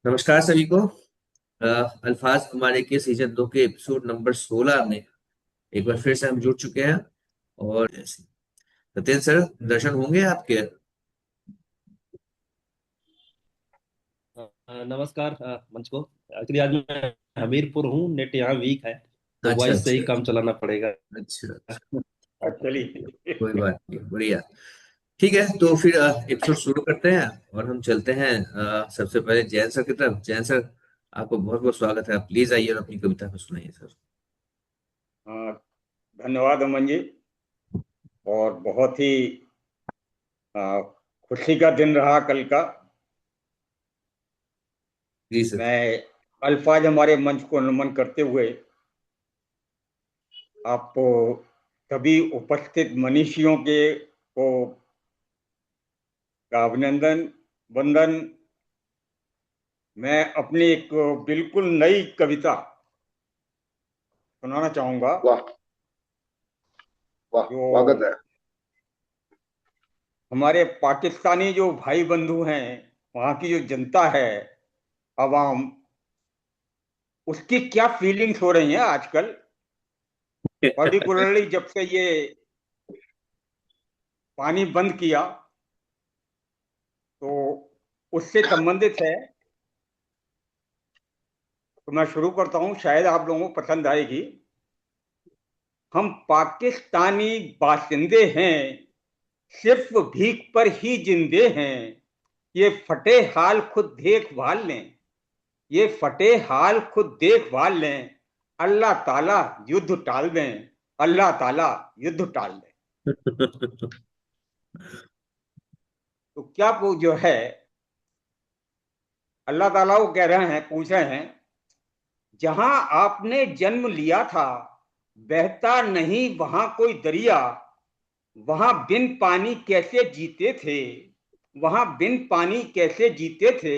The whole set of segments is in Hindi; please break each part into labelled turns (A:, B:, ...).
A: नमस्कार सभी को। अल्फाज कुमारी के सीजन 2 के एपिसोड नंबर 16 में एक बार फिर से हम जुड़ चुके हैं। और सत्येंद्र सर, दर्शन होंगे आपके?
B: नमस्कार मंच को। एक्चुअली आज मैं हमीरपुर हूँ, नेट यहाँ वीक है तो
A: अच्छा
B: वॉइस से ही
A: अच्छा
B: काम चलाना पड़ेगा।
A: अच्छा अच्छा।
B: चलिए।
A: कोई बात नहीं, बढ़िया। ठीक है, तो फिर एपिसोड शुरू करते हैं और हम चलते हैं सबसे पहले जैन सर की तरफ। जैन सर, आपको बहुत बहुत स्वागत है। आप प्लीज आइए और अपनी कविता को सुनाइए सर।
C: हाँ, धन्यवाद अमन जी। और बहुत ही आ, खुशी का दिन रहा कल का।
A: जी सर।
C: मैं अल्फाज हमारे मंच को नमन करते हुए आपको सभी उपस्थित मनीषियों के को का अभिनंदन वंदन। मैं अपनी एक बिल्कुल नई कविता सुनाना चाहूंगा।
D: वाह वाह,
C: जो
D: स्वागत है।
C: हमारे पाकिस्तानी जो भाई बंधु हैं, वहाँ की जो जनता है, आवाम, उसकी क्या फीलिंग्स हो रही हैं आजकल, पर्टिकुलरली जब से ये पानी बंद किया, तो उससे संबंधित है। तो मैं शुरू करता हूं, शायद आप लोगों को पसंद आएगी। हम पाकिस्तानी बाशिंदे हैं, सिर्फ भीख पर ही जिंदे हैं। ये फटे हाल खुद देखभाल लें, ये फटे हाल खुद देखभाल लें। अल्लाह ताला युद्ध टाल दें, अल्लाह ताला युद्ध टाल दें। तो क्या वो जो है, अल्लाह ताला वो कह रहे हैं, पूछ रहे हैं, जहां आपने जन्म लिया था बहता नहीं वहां कोई दरिया, वहां बिन पानी कैसे जीते थे, वहां बिन पानी कैसे जीते थे।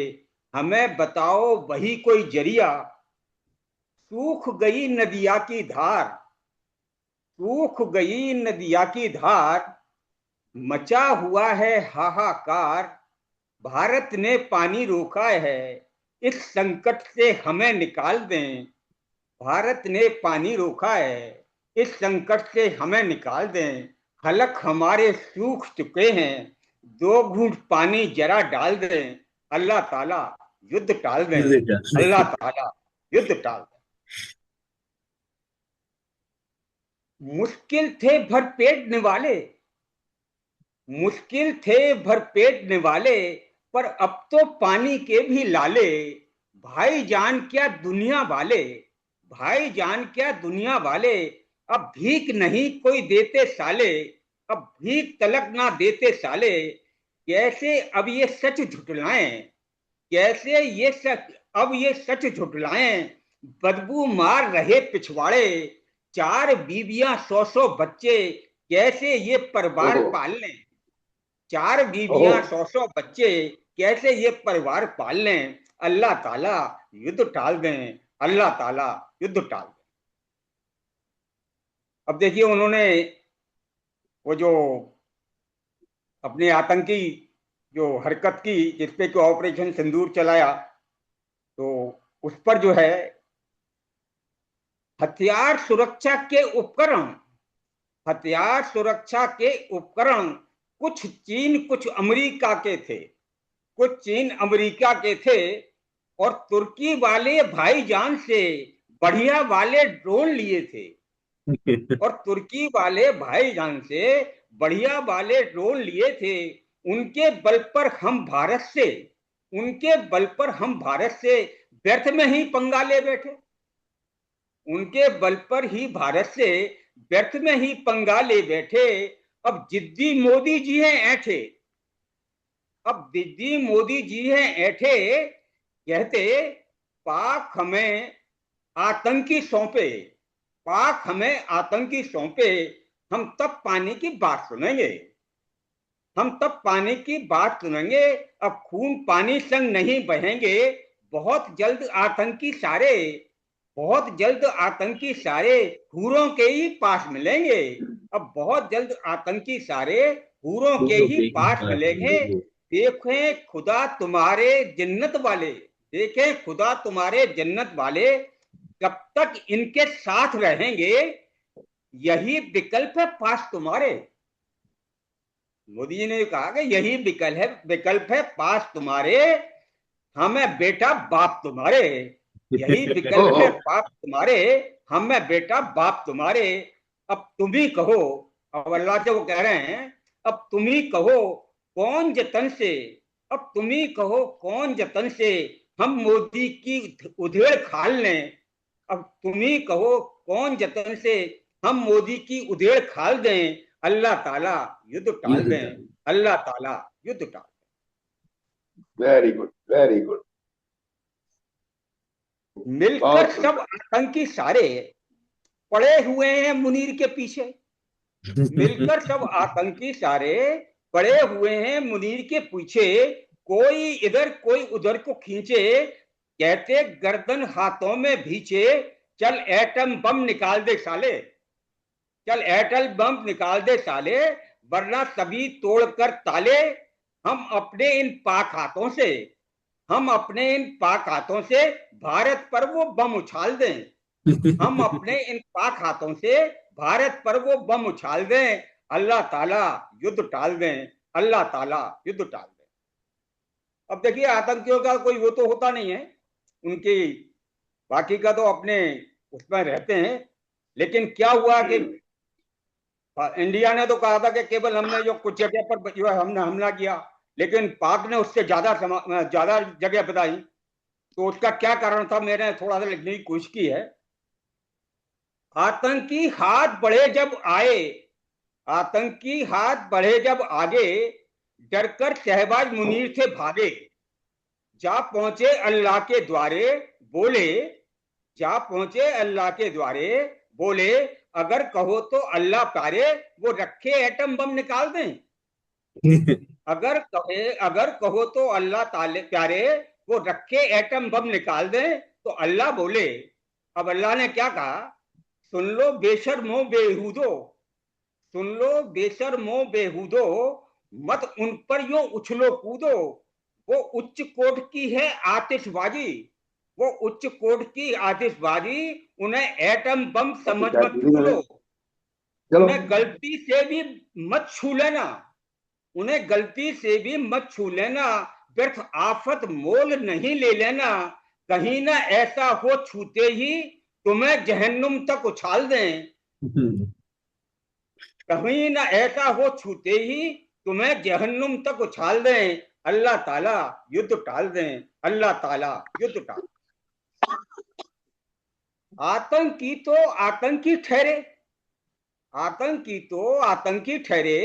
C: हमें बताओ वही कोई जरिया। सूख गई नदिया की धार, सूख गई नदिया की धार, मचा हुआ है हाहाकार। भारत ने पानी रोका है, इस संकट से हमें निकाल दें। भारत ने पानी रोका है, इस संकट से हमें निकाल दें। खलक हमारे सूख चुके हैं, दो घूंट पानी जरा डाल दें। अल्लाह ताला युद्ध टाल दें, अल्लाह ताला युद्ध टाल दें। मुश्किल थे भरपेट निवाले, मुश्किल थे भरपेट निवाले, पर अब तो पानी के भी लाले। भाई जान क्या दुनिया वाले, भाई जान क्या दुनिया वाले, अब भीख नहीं कोई देते साले, अब भीख तलक ना देते साले। कैसे अब ये सच झुटलाएं, कैसे ये सच अब ये सच झुटलाएं। बदबू मार रहे पिछवाड़े, चार बीबियां सौ सौ बच्चे, कैसे ये परिवार
D: ओहो
C: पाल लें। चार
D: ओहो।
C: बीबियां सौ सौ बच्चे, कैसे ये परिवार पाल लें। अल्लाह ताला युद्ध टाल दें, अल्लाह ताला युद्ध टाल दें। अब देखिए, उन्होंने वो जो अपने आतंकी जो हरकत की, जिसपे कि ऑपरेशन सिंदूर चलाया, तो उस पर जो है हथियार सुरक्षा के उपकरण, हथियार सुरक्षा के उपकरण कुछ चीन कुछ अमेरिका के थे, कुछ चीन अमेरिका के थे। और तुर्की वाले भाईजान से बढ़िया वाले ड्रोन लिए थे, और तुर्की वाले भाईजान से बढ़िया वाले ड्रोन लिए थे। उनके बल पर हम भारत से, उनके बल पर हम भारत से व्यर्थ में ही पंगा ले बैठे। उनके बल पर ही भारत से व्यर्थ में ही पंगा ले बैठे। अब जिद्दी मोदी जी हैं ऐठे, अब जिद्दी मोदी जी हैं ऐठे, कहते पाक हमें आतंकी सौंपे, पाक हमें आतंकी सौंपे। हम तब पानी की बात सुनेंगे, हम तब पानी की बात सुनेंगे। अब खून पानी संग नहीं बहेंगे, बहुत जल्द आतंकी सारे, बहुत जल्द आतंकी सारे हूरों के ही पास मिलेंगे। अब बहुत जल्द आतंकी सारे हूरों के
A: दोनों
C: ही
A: के ही
C: पास
A: पास
C: मिलेंगे।
A: मिलेंगे।
C: देखें खुदा तुम्हारे जिन्नत वाले, देखें खुदा तुम्हारे जन्नत वाले कब तक इनके साथ रहेंगे, यही विकल्प है पास तुम्हारे। मोदी जी ने कहा कि यही विकल्प है पास तुम्हारे, हमें बेटा बाप तुम्हारे। यही विकल्प है
D: ओहो,
C: बाप तुम्हारे, हमें बेटा बाप तुम्हारे। अब तुम ही कहो, अब अल्लाह से वो कह रहे हैं, अब तुम ही कहो कौन जतन से, अब तुम ही कहो कौन जतन से हम मोदी की उधेड़ खाल लें। अब तुम ही कहो कौन जतन से हम मोदी की उधेड़ खाल दें। अल्लाह ताला युद्ध टाल
A: युद्ध
C: दें, अल्लाह ताला युद्ध टाल
D: वेरी गुड, वेरी गुड।
C: दें। मिलकर
D: बहुत
C: सब
D: सुंदर।
C: आतंकी सारे पड़े हुए हैं मुनीर के पीछे। मिलकर सब आतंकी सारे पड़े हुए हैं मुनीर के पीछे, कोई इधर कोई उधर को खींचे, कहते गर्दन हाथों में भीचे, चल एटम बम निकाल दे साले, चल एटल बम निकाल दे साले, वरना सभी तोड़कर ताले। हम अपने इन पाक हाथों से, हम अपने इन पाक हाथों से भारत पर वो बम उछाल दें। हम अपने इन पाक हाथों से भारत पर वो बम उछाल दें। अल्लाह ताला युद्ध टाल दें, अल्लाह ताला युद्ध टाल दें। अब देखिए आतंकियों का कोई वो तो होता नहीं है, उनकी बाकी का तो अपने उसमें रहते हैं। लेकिन क्या हुआ कि इंडिया ने तो कहा था कि केवल हमने जो कुछ जगह पर जो है हमने हमला किया, लेकिन पाक ने उससे ज्यादा जगह बताई। तो उसका क्या कारण था, मैंने थोड़ा सा लिखने की कोशिश की है। आतंकी हाथ बढ़े जब आए, आतंकी हाथ बढ़े जब आगे, डरकर शहबाज मुनीर से भागे, जा पहुंचे अल्लाह के द्वारे बोले, जा पहुंचे अल्लाह के द्वारे बोले, अगर कहो तो अल्लाह प्यारे वो रखे एटम बम निकाल दें। अगर कहो तो अल्लाह ताले प्यारे वो रखे एटम बम निकाल दें। तो अल्लाह बोले, अब अल्लाह ने क्या कहा, सुन लो बेशर्मो बेहूदो, सुन लो बेशर्मो बेहूदो, मत उन पर यूं उछलो कूदो। वो उच्च कोट की है आतिशबाजी, वो उच्च कोट की आतिशबाजी, उन्हें एटम बम समझ
D: क्या
C: मत
D: चीज़ है?
C: भूलो।
D: चलो।
C: उन्हें गलती से भी मत छू लेना, उन्हें गलती से भी मत छू लेना, व्यर्थ आफत मोल नहीं ले लेना। कहीं ना ऐसा हो छूते ही तुम्हें जहन्नुम तक उछाल दें, कहीं ना ऐसा हो छूते ही तुम्हें जहन्नुम तक उछाल दें। अल्लाह ताला युद्ध टाल दें, अल्लाह ताला युद्ध टाल। आतंकी तो आतंकी ठहरे, आतंकी तो आतंकी ठहरे,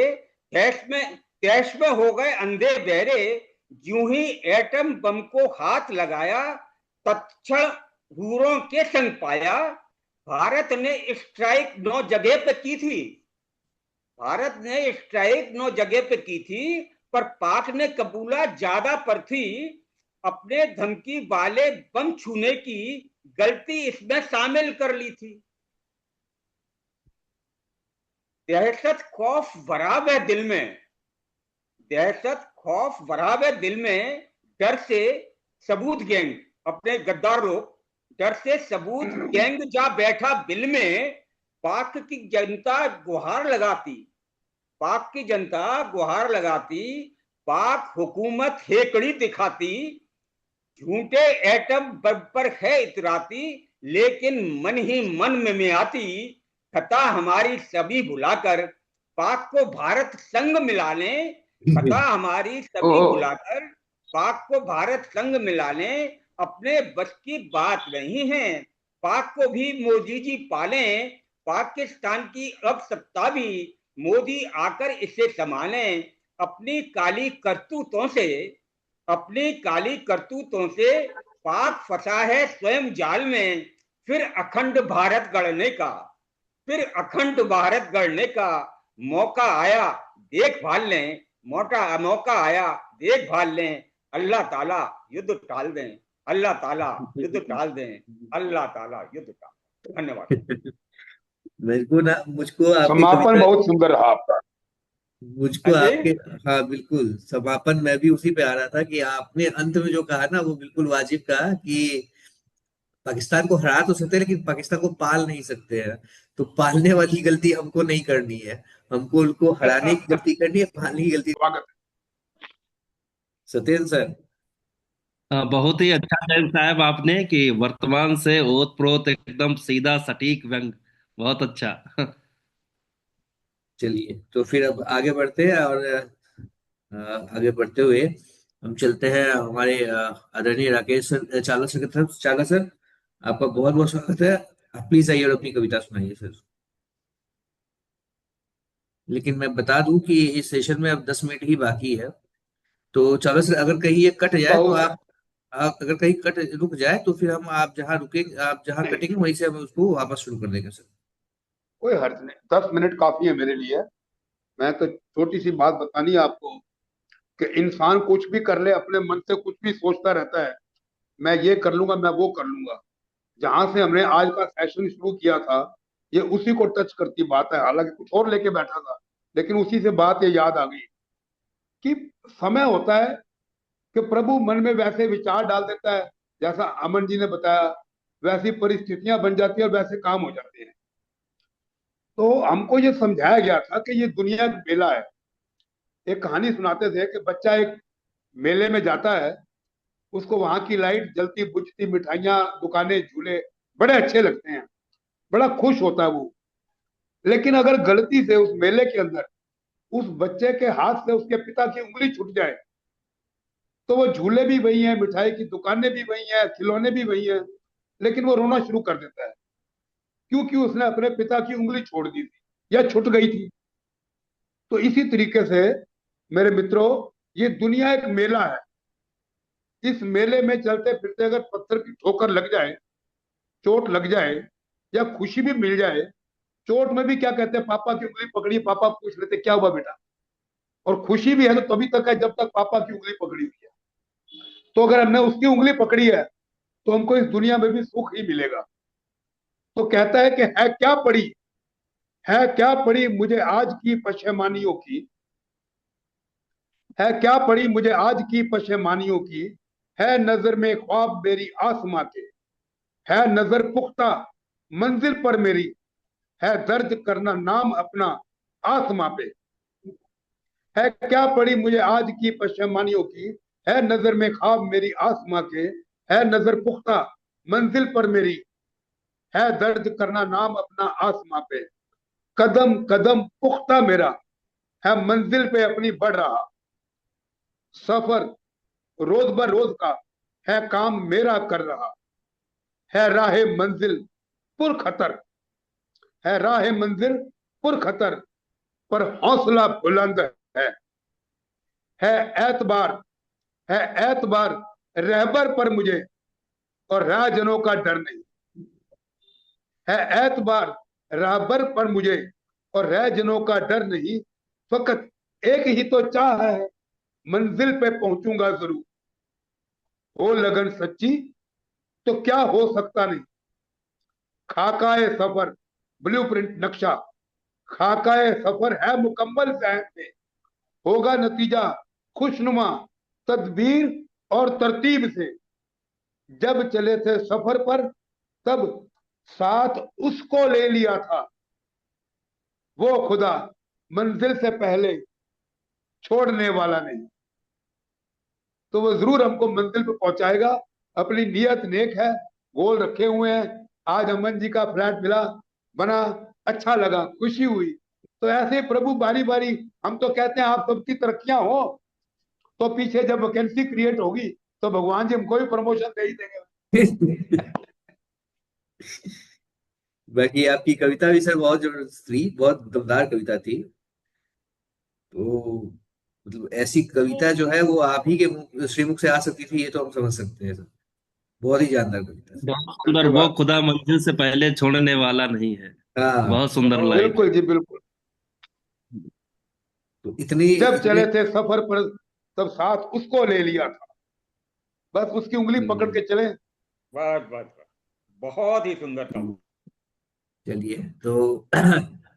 C: कैश में हो गए अंधे बहरे। यूं ही एटम बम को हाथ लगाया, तत्क्षण हूरों के संग पाया। भारत ने स्ट्राइक 9 जगह पे की थी, भारत ने स्ट्राइक 9 जगह पे की थी, पर पाक ने कबूला ज्यादा पर थी। अपने धमकी वाले बम छूने की गलती इसमें शामिल कर ली थी। दहशत खौफ भरा हुआ दिल में, दहशत खौफ भरा हुआ दिल में, डर से सबूत गैंग, अपने गद्दार लोग, डर से सबूत गैंग जा बैठा बिल में। पाक की जनता गुहार लगाती, पाक की जनता गुहार लगाती, पाक हुकूमत हेकड़ी दिखाती, झूठे एटम बम पर है इतराती, लेकिन मन ही मन में आती। खता हमारी सभी भुलाकर पाक को भारत संग मिला लें, खता हमारी सभी
D: ओहो,
C: भुलाकर पाक को भारत संग मिला लें। अपने बस की बात नहीं है, पाक को भी मोदी जी पालें। पाकिस्तान की अब सत्ता भी मोदी आकर इसे संभालें। अपनी काली करतूतों से, अपनी काली करतूतों से पाक फंसा है स्वयं जाल में। फिर अखंड भारत गढ़ने का, फिर अखंड भारत गढ़ने का मौका आया, देख भाल लें, मौका आया, देख भाल लें। अल्लाह ताला युद्ध टाल दें, अल्लाह ताला युद्ध टाल दें, अल्लाह ताला युद्ध टाल दें। धन्यवाद।
A: मुझको ना, मुझको आपकी
D: समापन
A: कविता,
D: बहुत सुंदर रहा आपका।
A: मुझको
C: हाँ जी।
A: आपके, हाँ बिल्कुल, समापन मैं भी उसी पे आ रहा था कि आपने अंत में जो कहा ना वो बिल्कुल वाजिब कहा कि पाकिस्तान को हरा तो सकते हैं लेकिन पाकिस्तान को पाल नहीं सकते हैं। तो पालने वाली गलती हमको नहीं करनी है, हमको उनको हराने की गलती करनी है, पालने की गलती।
D: स्वागत
A: सत्येंद्र सर।
B: बहुत ही अच्छा जज साहब आपने कि वर्तमान से ओत प्रोत एकदम सीधा सटीक व्यंग। बहुत अच्छा।
A: चलिए तो फिर अब आगे बढ़ते हैं, और आगे बढ़ते हुए हम चलते हैं हमारे आदरणीय राकेश सर, चावला सर की तरफ। चावला सर, आपका बहुत बहुत स्वागत है। आप प्लीज आइए और अपनी कविता सुनाइए सर। लेकिन मैं बता दूं कि इस सेशन में अब 10 मिनट ही बाकी है। तो चावला सर, अगर कहीं ये कट जाए तो
D: बहुत।
A: आप अगर कहीं कट रुक जाए तो फिर हम, आप जहाँ रुकेंगे, आप जहाँ
D: नहीं,
A: कटेंगे वहीं से हम उसको वापस शुरू कर देंगे सर।
D: कोई हर्ज नहीं, 10 मिनट काफी है मेरे लिए। मैं तो छोटी सी बात बतानी है आपको कि इंसान कुछ भी कर ले, अपने मन से कुछ भी सोचता रहता है, मैं ये कर लूंगा, मैं वो कर लूंगा। जहां से हमने आज का सेशन शुरू किया था, ये उसी को टच करती बात है। हालांकि कुछ और लेके बैठा था, लेकिन उसी से बात ये याद आ गई कि समय होता है कि प्रभु मन में वैसे विचार डाल देता है, जैसा अमन जी ने बताया, वैसी परिस्थितियां बन जाती है और वैसे काम हो जाते हैं। तो हमको ये समझाया गया था कि ये दुनिया एक मेला है। एक कहानी सुनाते थे कि बच्चा एक मेले में जाता है, उसको वहां की लाइट जलती बुझती, मिठाइयाँ, दुकानें, झूले बड़े अच्छे लगते हैं, बड़ा खुश होता है वो। लेकिन अगर गलती से उस मेले के अंदर उस बच्चे के हाथ से उसके पिता की उंगली छूट जाए, तो वो झूले भी वही हैं, मिठाई की दुकानें भी वही हैं, खिलौने भी वही हैं, लेकिन वो रोना शुरू कर देता है, क्योंकि उसने अपने पिता की उंगली छोड़ दी थी या छूट गई थी। तो इसी तरीके से मेरे मित्रों, ये दुनिया एक मेला है। इस मेले में चलते फिरते अगर पत्थर की ठोकर लग जाए, चोट लग जाए, या खुशी भी मिल जाए, चोट में भी क्या कहते हैं, पापा की उंगली पकड़ी, पापा पूछ लेते क्या हुआ बेटा। और खुशी भी है तो तभी तक है जब तक पापा की उंगली पकड़ी हुई है। तो अगर हमने उसकी उंगली पकड़ी है तो हमको इस दुनिया में भी सुख ही मिलेगा। तो कहता है कि है क्या पड़ी मुझे आज की पशेमानियों की, है क्या पड़ी मुझे आज की पशेमानियों की, है नजर में ख्वाब मेरी आसमां के, है नजर पुख्ता मंजिल पर मेरी, है दर्ज करना नाम अपना आसमां पे। है क्या पड़ी मुझे आज की पशेमानियों की, है नजर में ख्वाब मेरी आसमां के, है नजर पुख्ता मंजिल पर मेरी, है दर्ज करना नाम अपना आसमां पे। कदम कदम पुख्ता मेरा है मंजिल पे अपनी बढ़ रहा, सफर रोज ब रोज का है काम मेरा कर रहा, है राह मंजिल पुर खतर, है राह मंजिल पुर खतर, पर हौसला बुलंद है एतबार, है एतबार रहबर पर मुझे, और राहजनों का डर नहीं। है एतबार रहबर पर मुझे और राहजनों का डर नहीं, फकत एक ही तो चाह है, मंजिल पे पहुंचूंगा जरूर। हो लगन सच्ची तो क्या हो सकता नहीं, खाकाए सफर ब्लूप्रिंट नक्शा, खाकाए सफर है मुकम्मल जहन में, होगा नतीजा खुशनुमा तदबीर और तरतीब से। जब चले थे सफर पर तब साथ उसको ले लिया था, वो खुदा मंजिल से पहले छोड़ने वाला नहीं। तो वो जरूर हमको मंजिल पे पहुंचाएगा। अपनी नीयत नेक है, गोल रखे हुए हैं। आज अमन जी का फ्लैट मिला, बना, अच्छा लगा, खुशी हुई। तो ऐसे प्रभु बारी बारी, हम तो कहते हैं आप सबकी तरक्कियां हो, तो पीछे जब वैकेंसी क्रिएट होगी तो भगवान जी हमको भी प्रमोशन दे ही देंगे।
A: बाकी आपकी कविता भी सर बहुत जबरदस्त थी, बहुत दमदार कविता थी। तो मतलब ऐसी कविता जो है वो आप ही के श्रीमुख से आ सकती थी, ये तो हम समझ सकते हैं सर। बहुत ही जानदार कविता सर।
B: बहुत सुंदर। वो
D: धन्यवाद।
B: खुदा मंजिल से पहले छोड़ने वाला नहीं है।
A: हाँ,
B: बहुत सुंदर लाइन
D: बिल्कुल
B: है।
D: जी, बिल्कुल।
A: तो इतनी
D: जब
A: इतनी
D: चले थे सफर पर तब साथ उसको ले लिया था, बस उसकी उंगली पकड़
A: हम्म,
D: के चले।
C: बस बस बस, बहुत ही सुंदर था।
A: चलिए तो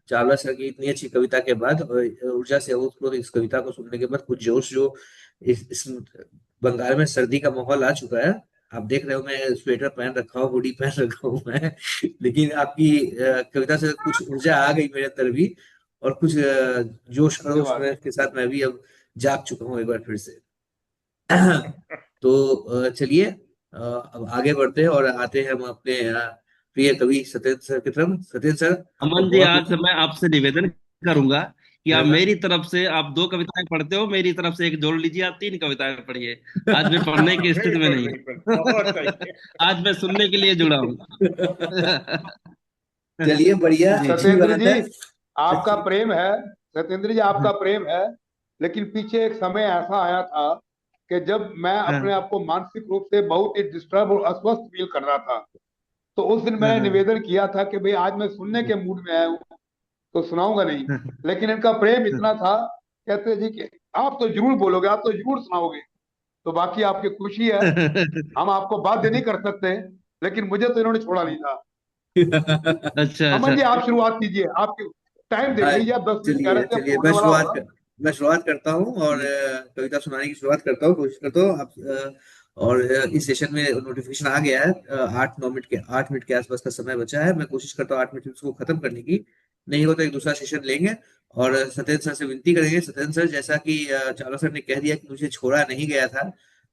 A: चावला सर की इतनी अच्छी कविता के बाद और ऊर्जा से ओतप्रोत इस कविता को सुनने के बाद कुछ जोश जो इस बंगाल में सर्दी का माहौल आ चुका है। आप देख रहे हो मैं स्वेटर पहन रखा हूँ, हुडी पहन रखा हूँ मैं लेकिन आपकी कविता से कुछ ऊर्जा आ गई मेरे अंदर भी, और कुछ जोश खरोश
D: धन्यवाद।
A: में के साथ मैं भी अब जाग चुका हूँ एक बार फिर से। तो चलिए अब आगे बढ़ते हैं और आते हैं हम अपने प्रिय कवि सत्येंद्र सर की तरफ। सत्येंद्र सर, आपका
B: अमन जी,
A: बहुत
B: आज मैं आपसे निवेदन करूंगा कि आप
A: हाँ।
B: मेरी तरफ से, आप 2 कविताएं पढ़ते हो, मेरी तरफ से एक जोड़ लीजिए, आप 3 कविताएं पढ़िए। आज मैं पढ़ने की स्थिति में
C: बिल्कुल
B: नहीं
C: बिल्कुल, बहुत सही
B: हूँ।
C: है।
B: आज मैं सुनने के लिए जुड़ा हूँ।
A: चलिए बढ़िया,
B: जी जी।
A: अच्छी
D: सत्येंद्र
A: बात
D: जी,
A: है।
D: आपका प्रेम है। सत्येंद्र जी, आपका प्रेम है, लेकिन पीछे एक समय ऐसा आया था कि जब मैं
B: हाँ
D: अपने आप को मानसिक रूप से बहुत ही डिस्टर्ब और अस्वस्थ फील कर रहा था। तो उस दिन
B: हाँ
D: मैंने
B: हाँ
D: निवेदन किया था कि भाई आज मैं सुनने के मूड में आया हूँ तो सुनाऊंगा नहीं। लेकिन इनका प्रेम इतना था, कहते जी कि आप तो जरूर बोलोगे, आप तो जरूर सुनाओगे। तो बाकी आपकी खुशी है, हम आपको बाध्य नहीं कर सकते, लेकिन मुझे तो इन्होंने छोड़ा नहीं था।
B: अच्छा
D: अमन
B: अच्छा।
D: जी, आप शुरुआत कीजिए। आपकी टाइम देख
A: हाँ,
D: लीजिए, आप 10 मिनट कह
A: चलिए
D: रहे थे, अब
A: चलिए
D: तो होने वाला होगा।
A: मैं शुरुआत करता हूँ और
B: जी
A: कविता सुनाने की शुरुआत करता हूँ, कोशिश करता हूँ आप और इस सेशन में नोटिफिकेशन आ गया है। 8 मिनट के आसपास का समय बचा है, मैं कोशिश करता हूँ 8 मिनट में इसको खत्म करने की। नहीं हो तो एक दूसरा सेशन लेंगे और सत्येंद्र सर से विनती करेंगे। सत्येंद्र सर, जैसा कि चावला सर ने कह दिया कि मुझे छोड़ा नहीं गया था,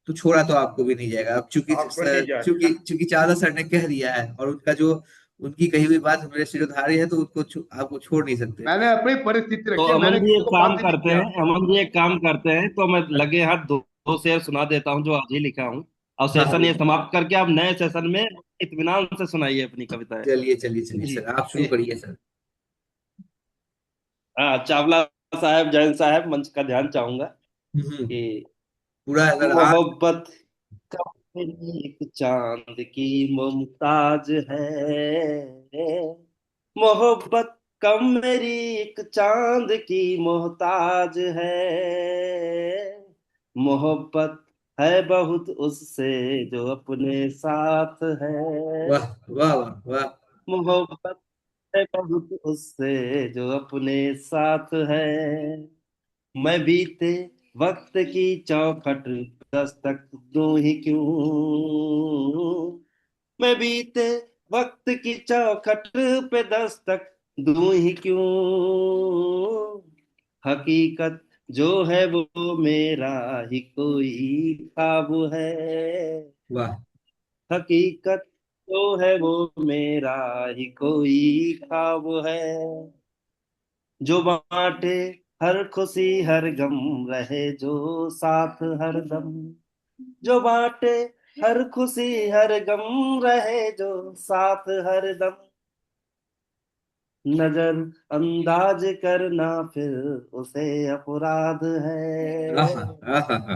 A: तो छोड़ा तो आपको भी नहीं जाएगा। अब चूंकि
C: आपको नहीं
A: चूंकि
C: जाएगा।
A: चूंकि चावला सर ने कह दिया है और उनका जो उनकी कही हुई बात मेरे शिरोधार्य है, तो उसको आपको छोड़ नहीं सकते।
D: मैंने अपनी परिस्थिति
B: तो
D: रखी है,
B: अमन
D: मैंने
B: जी
D: किसी
B: एक
D: को
B: काम
D: बाध्य नहीं
B: करते
D: किया।
B: हैं, अमन जी एक काम करते हैं, तो मैं लगे हाथ 2 शेर सुना देता हूँ जो आज ही लिखा हूँ, और
A: हाँ हाँ,
B: सेशन ये समाप्त करके आप नए सेशन में इत्मीनान से सुनाइए अपनी कविताएं।
A: चलिए चलिए चलिए
B: जी।
A: सर, आप शुरू करिए सर।
B: हाँ, चावला साहब, जैन साहब, मंच का ध्यान चाहूंगा
A: हम्म,
B: कि
A: पूरा अगर आप
B: मोहब्बत कब मेरी एक चांद की मुमताज है, मोहब्बत कब मेरी एक चांद की मोहताज है, मोहब्बत है बहुत उससे जो अपने साथ है,
A: वाह वाह वाह वाह।
B: मोहब्बत है बहुत उससे जो अपने साथ है, मैं बीते वक्त की चौखट दस्तक दूं ही क्यों, मैं बीते वक्त की चौखट पे दस्तक दूं ही क्यों, हकीकत जो है वो मेरा ही कोई ख्वाब है,
A: वाह
B: हकीकत जो है वो मेरा ही कोई ख्वाब है, जो बांटे हर खुशी हर गम, रहे जो साथ हर दम, जो बांटे हर खुशी हर गम, रहे जो साथ हर दम, नजर अंदाज करना फिर उसे अपराध है,
A: आहा आहा आहा।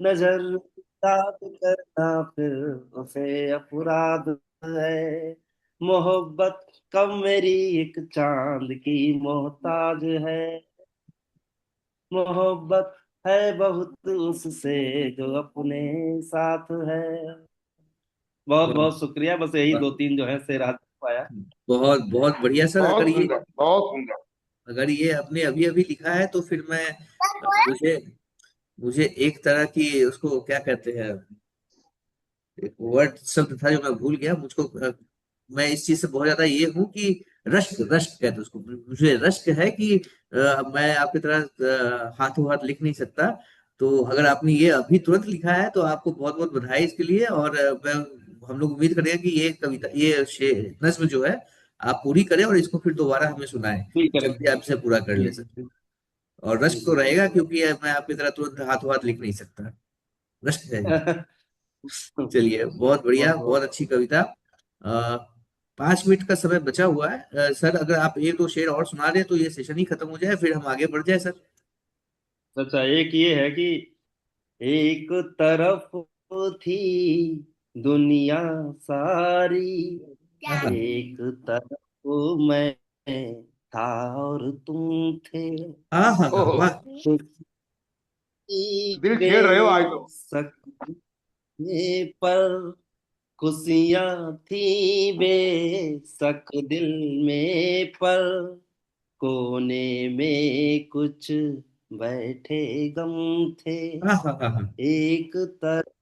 B: नजर अंदाज करना फिर उसे अपराध है, मोहब्बत कब मेरी एक चांद की मोहताज है, मोहब्बत है बहुत उससे जो अपने साथ है। बहुत
A: वाह
B: बहुत शुक्रिया, बस यही
A: वाह,
B: 2-3 जो है शेर हाथ पाया।
A: बहुत बहुत बढ़िया सर।
D: बहुत सुंदर, बहुत सुंदर।
A: अगर ये आपने अभी अभी लिखा है तो फिर मैं मुझे मुझे एक तरह की उसको क्या कहते हैं, एक वर्ड शब्द था जो मैं भूल गया मुझको। मैं इस चीज से बहुत ज्यादा ये हूँ कि रश्क रश्क कहते हैं उसको। मुझे रश्क है कि मैं आपकी तरह हाथों हाथ लिख नहीं सकता। तो अगर आपने ये अभी तुरंत लिखा है तो आपको बहुत बहुत बधाई इसके लिए। और मैं हम लोग उम्मीद करेंगे कि ये कविता नज्म जो है आप पूरी करें और इसको फिर दोबारा हमें सुनाएं
B: ठीक
A: जब
B: करें।
A: भी आपसे पूरा कर
B: जी
A: ले
B: जी
A: सर।
B: जी
A: और
B: जी
A: रश्क तो
B: जी जी।
A: रहेगा क्योंकि मैं आपकी तरह तुरंत हाथों हाथ लिख नहीं सकता। रश्क है। चलिए बहुत बढ़िया,
B: बहुत
A: बहुत
B: बहुत
A: अच्छी कविता। 5 मिनट का समय बचा हुआ है। सर अगर आप एक दो शेर और सुना दें तो ये सेशन ही खत्म हो जाए, फिर हम आगे बढ़ जाए सर।
B: अच्छा, एक ये है कि एक तरफ थी दुनिया सारी,
A: आहा
B: एक तरफ मैं था और तुम थे,
A: आहा
D: ओहो,
A: वाह
D: दिल छेड़ रहे हो आज तो।
B: बेसकने पर खुशियां थी बेशक दिल में, पर कोने में कुछ बैठे गम थे,
A: हाँ हाँ हाँ हाँ।
B: एक तरफ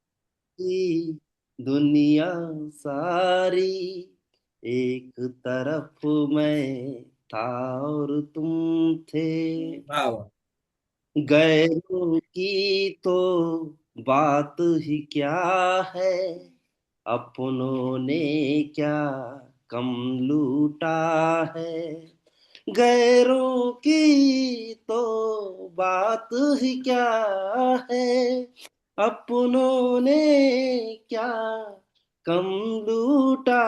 B: की दुनिया सारी, एक तरफ मैं था और तुम थे।
A: वाह वाह।
B: गैरों की तो बात ही क्या है, अपनों ने क्या कम लूटा है। गैरों की तो बात ही क्या है, अपनों ने क्या कम लूटा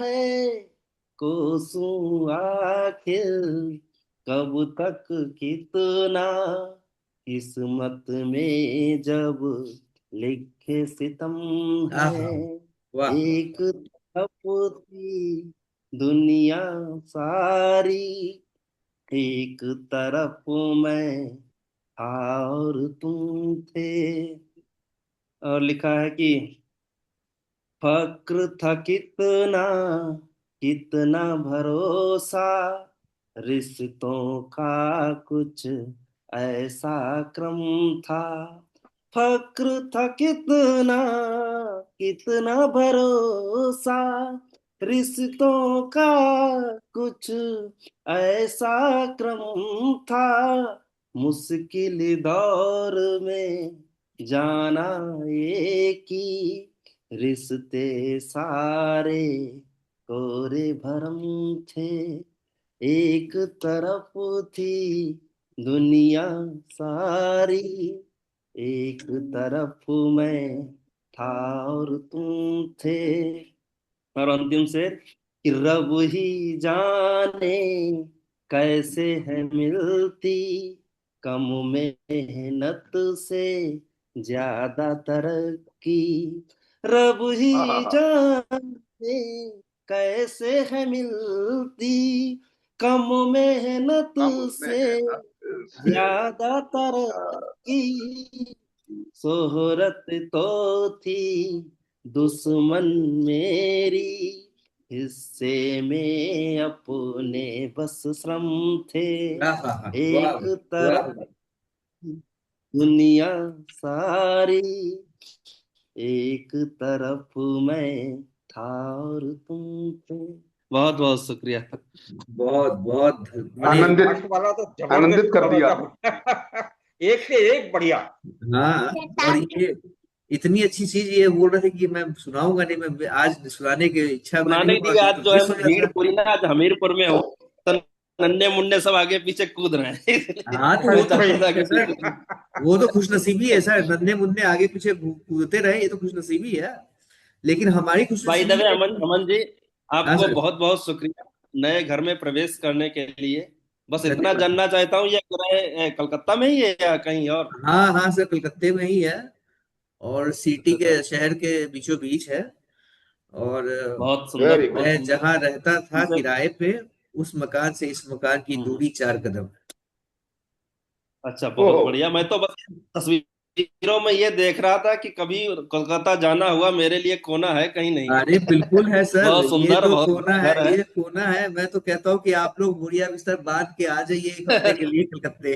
B: है। कोसों आखिर कब तक कितना, किस्मत में जब लिखे सितम
A: हाँ
B: है।
A: हाँ। वाह वाह।
B: एक तरफ थी दुनिया सारी, एक तरफ मैं था और तुम थे। और लिखा है कि फक्र था कितना, कितना भरोसा, रिश्तों का कुछ ऐसा क्रम था। फक्र था कितना, कितना भरोसा, रिश्तों का कुछ ऐसा क्रम था। मुश्किल दौर में जाना एक ही, रिश्ते सारे कोरे भरम थे। एक तरफ थी दुनिया सारी, एक तरफ मैं था और तुम थे। और अंतिम शेर कि रब ही जाने कैसे है मिलती, कम मेहनत से ज्यादा तरक्की। रब ही
D: आहा,
B: जाने कैसे है मिलती, कम मेहनत
D: कम
B: से
D: मेहनत से
B: ज्यादा
D: आ,
B: तरक्की। शोहरत तो थी दुश्मन मेरी, हिस्से में अपने बस श्रम थे।
A: हाँ हाँ हाँ। वाह
B: एक
A: वाह
B: तरफ
A: वाह।
B: दुनिया सारी, एक तरफ मैं था और तुम थे। बहुत बहुत शुक्रिया।
A: बहुत बहुत माने।
D: आनंदित,
C: लास्ट वाला तो
D: आनंदित
C: जबरदस्त
D: कर दिया।
C: गजब। एक से एक बढ़िया।
A: हाँ। और ये इतनी अच्छी चीज ये बोल रहे थे कि मैं सुनाऊंगा नहीं, मैं आज सुनाने की इच्छा में नहीं
B: सुनाने
A: हुआ
B: की
A: कि
B: आज
A: तो
B: जो है
A: मिस हो
B: भीड़
A: जाता।
B: पूरी ना, आज हमीरपुर में हो तो नन्हे मुन्ने सब आगे पीछे कूद रहे हैं। इसलिए
A: हाँ तो वो
B: मैं
A: तो
B: चाहता
A: ठीक
B: था कि
A: है सर, वो तो खुशनसीबी है सर, नन्हे मुन्ने आगे पीछे कूदते रहे, ये तो खुशनसीबी है। लेकिन हमारी
B: भाई
A: खुशनसीबी
B: दबे
A: है
B: अमन
A: कि।
B: अमन जी,
A: हाँ
B: आपको
A: सर।
B: बहुत बहुत शुक्रिया नए घर में प्रवेश करने के लिए। बस इतना
A: धन्यवाद।
B: जानना चाहता हूँ, ये रहे कलकत्ता में ही है या कहीं और?
A: हाँ हाँ सर, कलकत्ते में ही है, और सिटी के शहर के बीचों बीच है। और
B: बहुत सुंदर
D: वेरी गुड।
B: बहुत
A: मैं
B: सुंदर।
A: जहाँ रहता था
B: इनसे
A: किराए पे, उस मकान से इस मकान की
B: हम्म,
A: दूरी 4 कदम है।
B: अच्छा बहुत
D: ओहो,
B: बढ़िया। मैं तो बस तस्वीरों में ये देख रहा था कि कभी कोलकाता जाना हुआ, मेरे लिए कोना है कहीं
A: अरे
B: नहीं।
A: बिल्कुल है सर,
B: बहुत
A: ये
B: सुंदर
A: तो
B: बहुत
A: कोना
B: बड़ा
A: है,
B: घर है।
A: ये कोना है। मैं तो कहता हूँ कि आप लोग बोरिया बिस्तर बांध के आ जाइए 1 हफ्ते के लिए कलकत्ते।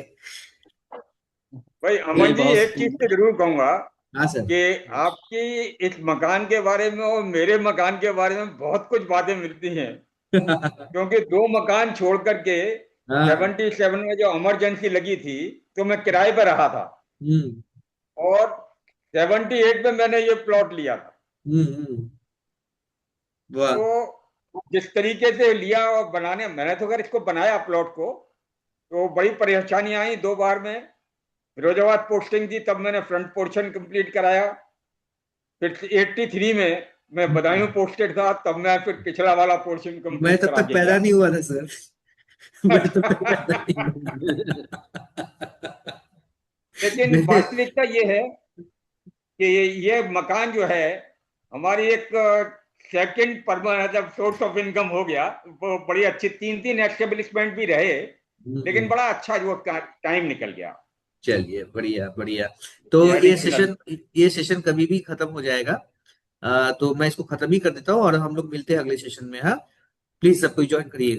C: भाई
B: नहीं
C: अमन जी,
B: बहुत
C: एक चीज तो
B: सुंदर।
C: जरूर कहूंगा
A: हाँ सर।
C: कि आपकी इस मकान के बारे में और मेरे मकान के बारे में बहुत कुछ बातें मिलती हैं। क्योंकि दो मकान छोड़ करके
A: हाँ।
C: 77 में जो इमरजेंसी लगी थी, तो मैं किराए पर रहा था।
A: हम्म।
C: और 78 में मैंने ये प्लॉट लिया था।
A: हम्म। वाह।
C: तो जिस तरीके से लिया और बनाने, मैंने तो अगर इसको बनाया प्लॉट को, तो बड़ी परेशानी आई 2 बार में। फिरोजाबाद पोस्टिंग थी, तब मैंने फ्रंट पोर्शन कंप्लीट कराया। फिर 83 में मैं बदायूं पोस्टेड था, तब मैं फिर पिछला वाला पोर्शन
A: मैं
C: कंप्लीट
A: तब
C: करा
A: तक
C: के
A: पैदा
C: गया।
A: नहीं हुआ था सर। मैं तब तक पैदा नहीं हुआ था।
C: लेकिन
A: मैं-
C: वास्तविकता ये है कि ये मकान जो है हमारी एक सेकंड परमानेंट, जब सोर्स ऑफ इनकम हो गया। वो बड़ी अच्छी 3-3 एस्टेब्लिशमेंट भी रहे, लेकिन
A: हम्म,
C: बड़ा अच्छा जो टाइम निकल गया।
A: चलिए बढ़िया बढ़िया। तो
C: ये
A: ये
C: एडिशनल।
A: सेशन, ये सेशन कभी भी खत्म हो जाएगा। तो मैं इसको खत्म ही कर देता हूँ और हम लोग मिलते हैं अगले सेशन में। हाँ, प्लीज सब कोई ज्वाइन करिए।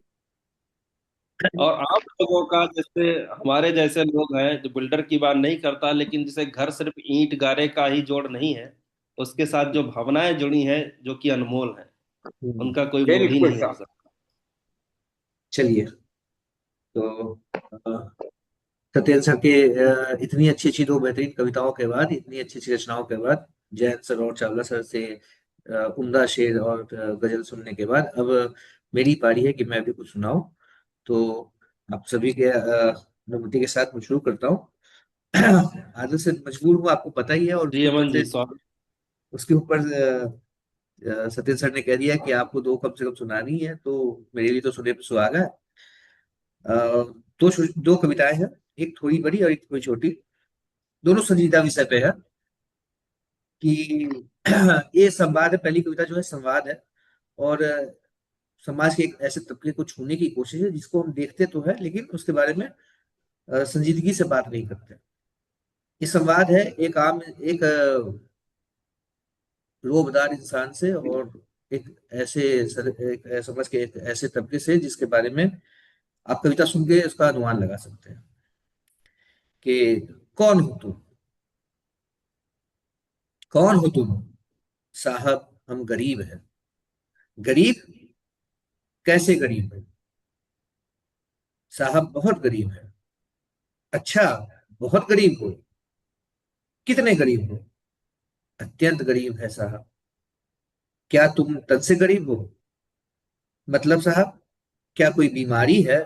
B: और आम लोगों का, जैसे हमारे जैसे लोग हैं जो बिल्डर की बात नहीं करता, लेकिन जैसे घर सिर्फ ईंट गारे का ही जोड़ नहीं है, उसके साथ जो भावनाएं जुड़ी हैं जो कि अनमोल है, उनका कोई मोल ही
C: बिल्कुल
B: नहीं हो
C: साहब।
B: सकता।
A: चलिए, तो सत्येंद्र सर के इतनी अच्छी अच्छी दो बेहतरीन कविताओं के बाद, इतनी अच्छी अच्छी रचनाओं के बाद, जयंत सर और चावला सर से उम्दा शेर और गजल सुनने के बाद, अब मेरी पारी है कि मैं भी कुछ सुनाऊं। तो आप सभी के अनुमति के साथ मैं शुरू करता हूँ। आदत से मजबूर हूँ, आपको पता ही है, और
B: जी
A: उसके ऊपर
B: अमन
A: से
B: जी, स्वागत।
A: उसके ऊपर सत्येंद्र सर ने कह दिया कि आपको दो कम से कम सुनानी है, तो मेरे लिए तो सुने पे सुहागा है। अ, दो कविताएं हैं, एक थोड़ी बड़ी और एक थोड़ी छोटी, दोनों संजीदा विषय पे है। कि ये संवाद है, पहली कविता जो है संवाद है, और समाज के एक ऐसे तबके को छूने की कोशिश है जिसको हम देखते तो है लेकिन उसके बारे में संजीदगी से बात नहीं करते। ये संवाद है एक रोबदार इंसान से, और एक समाज के एक ऐसे तबके से जिसके बारे में आप कविता सुन के उसका अनुमान लगा सकते हैं कि कौन हो तुम, कौन हो तुम, साहब हम गरीब हैं। गरीब? कैसे गरीब है साहब? बहुत गरीब है। अच्छा, बहुत गरीब हो? कितने गरीब हो? अत्यंत गरीब है साहब। क्या तुम तन से गरीब हो? मतलब साहब, क्या कोई बीमारी है?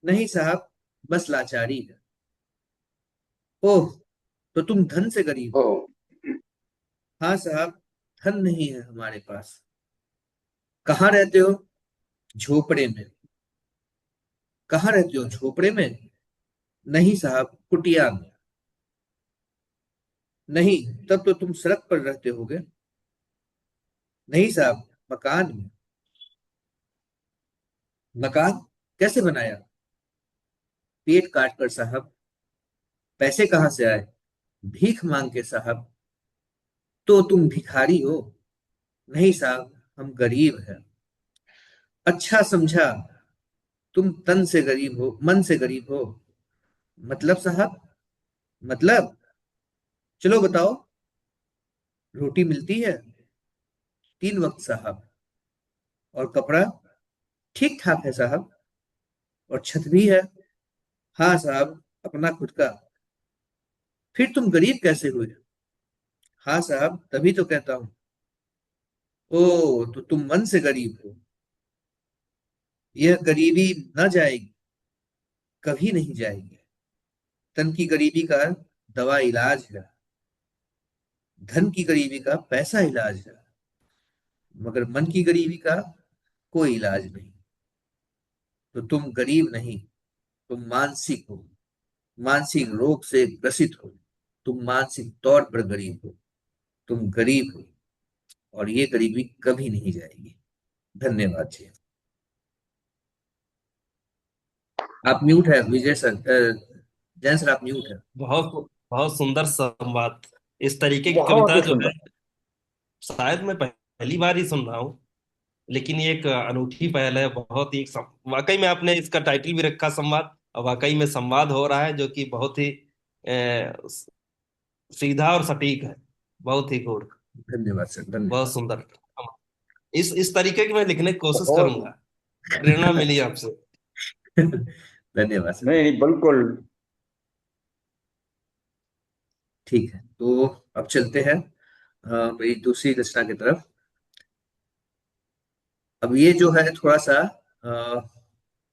A: नहीं साहब, बस लाचारी है। ओह, तो तुम धन से गरीब
D: ओ,
A: हो? हाँ साहब, धन नहीं है हमारे पास। कहाँ रहते हो? झोपड़े में। कहाँ रहते हो? झोपड़े में? नहीं साहब, कुटिया में। नहीं, तब तो तुम सड़क पर रहते होगे। नहीं साहब, मकान में। मकान कैसे बनाया? पेट काट कर साहब। पैसे कहाँ से आए? भीख मांग के साहब। तो तुम भिखारी हो? नहीं साहब, हम गरीब हैं। अच्छा समझा, तुम तन से गरीब हो, मन से गरीब हो। मतलब साहब? मतलब, चलो बताओ। रोटी मिलती है? 3 वक्त साहब। और कपड़ा ठीक ठाक है साहब। और छत भी है? हाँ साहब, अपना खुद का। फिर तुम गरीब कैसे हुए? हाँ साहब, तभी तो कहता हूँ। ओ, तो तुम मन से गरीब हो। यह गरीबी न जाएगी, कभी नहीं जाएगी। तन की गरीबी का दवा इलाज है, धन की गरीबी का पैसा इलाज है, मगर मन की गरीबी का कोई इलाज नहीं। तो तुम गरीब नहीं, तुम मानसिक हो, मानसिक रोग से ग्रसित हो। तुम मानसिक तौर पर गरीब हो। तुम गरीब हो, और ये गरीबी कभी नहीं जाएगी। धन्यवाद जी। आप म्यूट है विजय सर, जैन सर आप म्यूट है।
B: बहुत बहुत सुंदर संवाद। इस तरीके की
C: बहुत
B: कविता
C: ही
B: जो है,
C: सुंदर।
B: शायद मैं पहली बार ही सुन रहा हूँ, लेकिन ये एक अनूठी पहल है। बहुत ही वाकई में आपने इसका टाइटल भी रखा संवाद, और वाकई में संवाद हो रहा है जो कि बहुत ही सीधा और सटीक है। बहुत ही गुड।
A: धन्यवाद सर,
B: बहुत
A: धन्यवाद।
B: सुंदर। इस तरीके की मैं लिखने की कोशिश
C: बहुत।
B: करूंगा। प्रेरणा मिली आपसे।
A: धन्यवाद सर।
C: नहीं नहीं, बिल्कुल।
A: ठीक है, तो अब चलते हैं मेरी दूसरी रचना की तरफ। अब ये जो है थोड़ा सा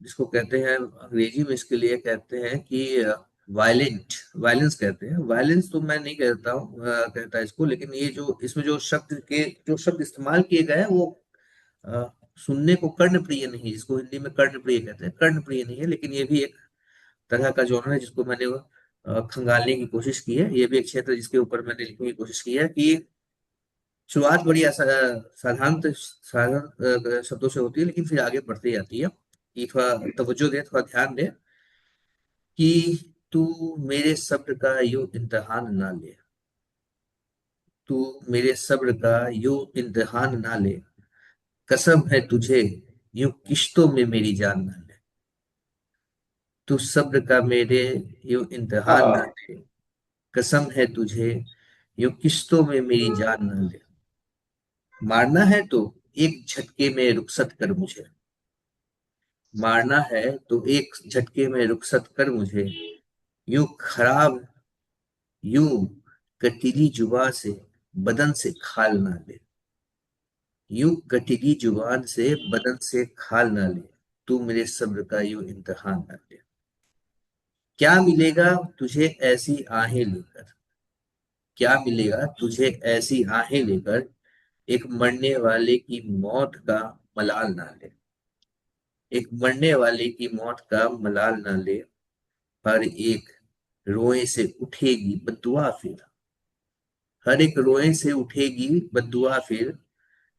A: जिसको कहते हैं अंग्रेजी में, इसके लिए कहते हैं कि वायलेंट, वायलेंस कहते हैं। वायलेंस तो मैं नहीं कहता हूँ, कहता इसको, लेकिन ये जो इसमें जो शब्द इस्तेमाल किए गए हैं वो अ, सुनने को कर्णप्रिय नहीं, जिसको हिंदी में कर्णप्रिय कहते हैं, कर्णप्रिय नहीं है, लेकिन ये भी एक तरह का जॉनर है जिसको मैंने खंगालने की कोशिश की है। ये भी एक क्षेत्र है जिसके ऊपर मैंने लिखने की कोशिश की है। कि शुरुआत बड़ी साधारण शब्दों से होती है, लेकिन फिर आगे बढ़ती जाती है। कि थोड़ा तवज्जो दे, थोड़ा ध्यान दे। कि तू मेरे सब्र का यूं इम्तिहान ना ले। तू मेरे सब्र का यूं इम्तिहान ना ले। कसम है तुझे, यूं किश्तों में मेरी जान ना ले। तू सब्र का मेरे यूं इम्तिहान न ले, कसम है तुझे यूं किश्तों में मेरी जान न ले। मारना है तो एक झटके में रुखसत कर मुझे, मारना है तो एक झटके में रुखसत कर मुझे, यूं खराब यूं कटीली जुबान से बदन से खाल ना ले, यूं कटीली जुबान से बदन से खाल ना ले, तू मेरे सब्र का यूं इम्तिहान ना ले। क्या मिलेगा तुझे ऐसी आहें लेकर, क्या मिलेगा तुझे ऐसी आहें लेकर, एक मरने वाले की मौत का मलाल ना ले, एक मरने वाले की मौत का मलाल ना ले। हर एक रोए से उठेगी बद्दुआ फिर, हर एक रोए से उठेगी बद्दुआ फिर,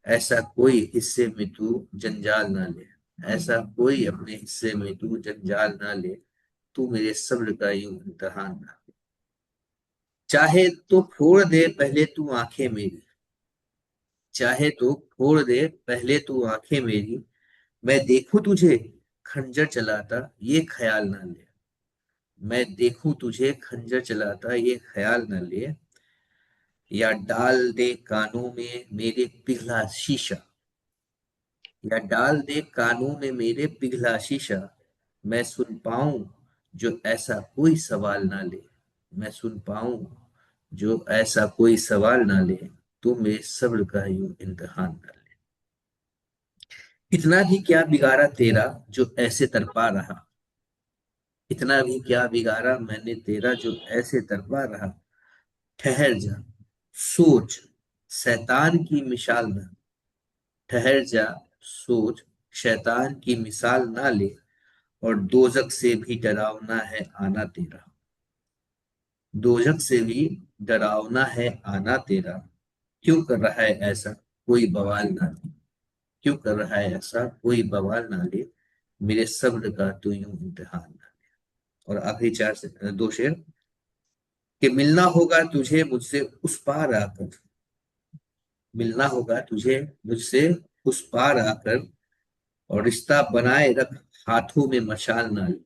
A: ऐसा कोई हिस्से में तू जंजाल ना ले, ऐसा कोई अपने हिस्से में तू जंजाल ना ले, तू मेरे सब्र का यूं इम्तिहान ना ले। चाहे तो फोड़ दे पहले तू आंखें मेरी, चाहे तो फोड़ दे पहले तू आंखें मेरी, मैं देखूं तुझे खंजर चलाता ये ख्याल ना ले, मैं देखूं तुझे खंजर चलाता ये ख्याल न ले। या डाल दे कानों में मेरे पिघला शीशा, या डाल दे कानों में मेरे पिघला शीशा, मैं सुन पाऊं जो ऐसा कोई सवाल ना ले, मैं सुन पाऊं जो ऐसा कोई सवाल ना ले, तू मेरे सब्र का यूं इम्तिहान ना ले। इतना भी क्या बिगाड़ा तेरा जो ऐसे तड़पा रहा, इतना भी क्या बिगाड़ा मैंने तेरा जो ऐसे तड़पा रहा। ठहर जा सोच शैतान की मिसाल न, ठहर जा सोच शैतान की मिसाल ना ले, और दोजक से भी डरावना है आना तेरा, दोजक से भी डरावना है आना तेरा। क्यों कर रहा है ऐसा कोई बवाल ना ले, क्यों कर रहा है ऐसा कोई बवाल ना ले, मेरे सब्र का तू यूं इम्तिहान ना ले। और आखिरी चार से दो शेर, कि मिलना होगा तुझे मुझसे उस पार आकर, मिलना होगा तुझे मुझसे उस पार आकर, और रिश्ता बनाए रख हाथों में मशाल ना ले,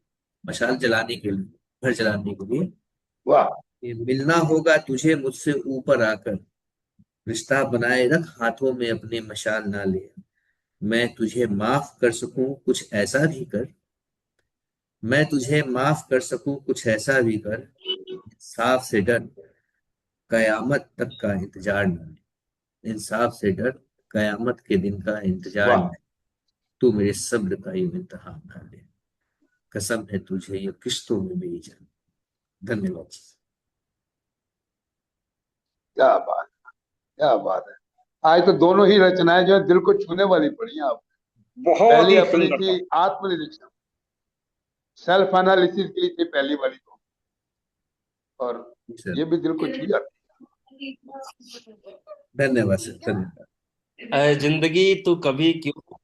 A: मशाल जलाने के लिए, घर जलाने के लिए।
D: वाह।
A: ये मिलना होगा तुझे मुझसे ऊपर आकर, रिश्ता बनाए रख हाथों में अपने मशाल ना ले। मैं तुझे माफ कर सकूं कुछ ऐसा भी कर, मैं तुझे माफ कर सकूं कुछ ऐसा भी कर, इंसाफ से डर कयामत तक का इंतजार न ले, इंसाफ से डर कयामत के दिन का इंतजार न
D: वाह।
A: ले, तू मेरे सब्र का यूं इम्तिहान ना ले, कसम है तुझे ये किश्तों में मेरी जान। धन्यवाद।
D: क्या बात, क्या बात है। आज तो दोनों ही रचनाएं जो है दिल को छूने वाली पड़ी हैं आप।
C: बहुत
D: पहली
C: ही
D: अपनी
C: सुंदर
D: थी
C: था।
D: आत्मनिरीक्षण, सेल्फ एनालिसिस के लिए थी पहली वाली तो, और
A: सर
D: ये भी दिल को छू जाती
A: धन्यवाद सर धन्यवाद।
B: अय जिंदगी तू कभी क्यों,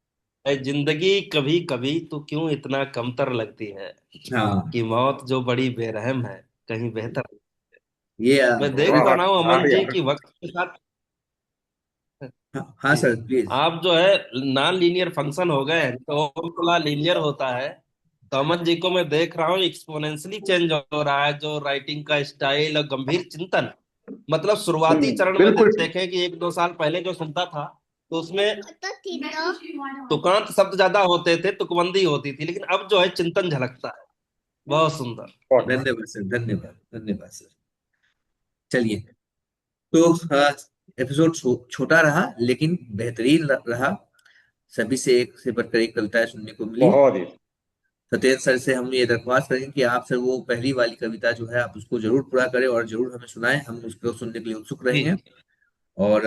B: अय जिंदगी कभी कभी तू क्यों इतना कमतर लगती है,
A: हाँ
B: कि मौत जो बड़ी बेरहम है कहीं बेहतर।
A: ये
B: मैं देख
C: वाह
B: पा
C: वाह,
B: रहा हूँ अमन
C: बढ़िया।
B: जी की वक्त के साथ।
A: हाँ, हाँ
B: जी,
A: सर प्लीज।
B: आप जो है नॉन लीनियर फंक्शन हो गए हैं, तो और थोड़ा लीनियर होता है। तो अमन जी को मैं देख रहा हूँ एक्सपोनेंशियली चेंज हो रहा है, जो राइटिंग का स्टाइल और गंभीर चिंतन। मतलब शुरुआती चरण में
D: बिल्कुल ठीक।
B: देखें कि एक दो साल पहले जो सुनता था, तो उसमें तुकांत शब्द ज्यादा होते थे, तुकबंदी होती थी, लेकिन अब जो है चिंतन झलकता है। बहुत सुंदर।
C: बहुत
A: धन्यवाद सर धन्यवाद धन्यवाद सर। चलिए, तो एपिसोड छोटा रहा लेकिन बेहतरीन रहा। सभी से एक से बढ़कर एक कविताएं सुनने को मिली।
C: बहुत ही।
A: सत्येंद्र सर से हम ये दरख्वास्त करेंगे कि आप सर वो पहली वाली कविता जो है आप उसको जरूर पूरा करें और जरूर हमें सुनाएं, हम उसको सुनने के लिए उत्सुक
B: जी
A: रहेंगे। और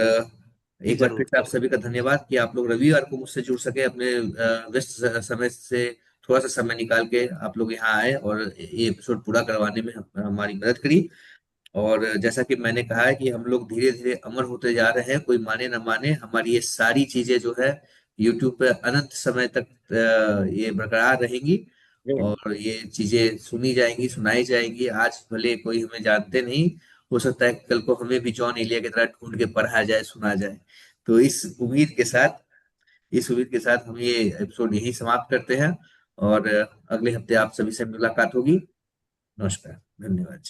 B: जी
A: एक बार फिर
B: जरूर
A: से आप
B: जरूर।
A: सभी का धन्यवाद कि आप लोग रविवार को मुझसे जुड़ सके, अपने व्यस्त समय से थोड़ा सा समय निकाल के आप लोग यहाँ आए और ये एपिसोड पूरा करवाने में हमारी मदद करी। और जैसा कि मैंने कहा है कि हम लोग धीरे धीरे अमर होते जा रहे हैं, कोई माने ना माने हमारी ये सारी चीजें जो है यूट्यूब पे अनंत समय तक ये बरकरार रहेंगी और ये चीजें सुनी जाएंगी सुनाई जाएंगी। आज भले कोई हमें जानते नहीं, हो सकता है कल को हमें भी जॉन एलिया की तरह ढूंढ के पढ़ा जाए सुना जाए। तो इस उम्मीद के साथ हम ये एपिसोड यही समाप्त करते हैं। और अगले हफ्ते आप सभी से मुलाकात होगी। नमस्कार, धन्यवाद जी।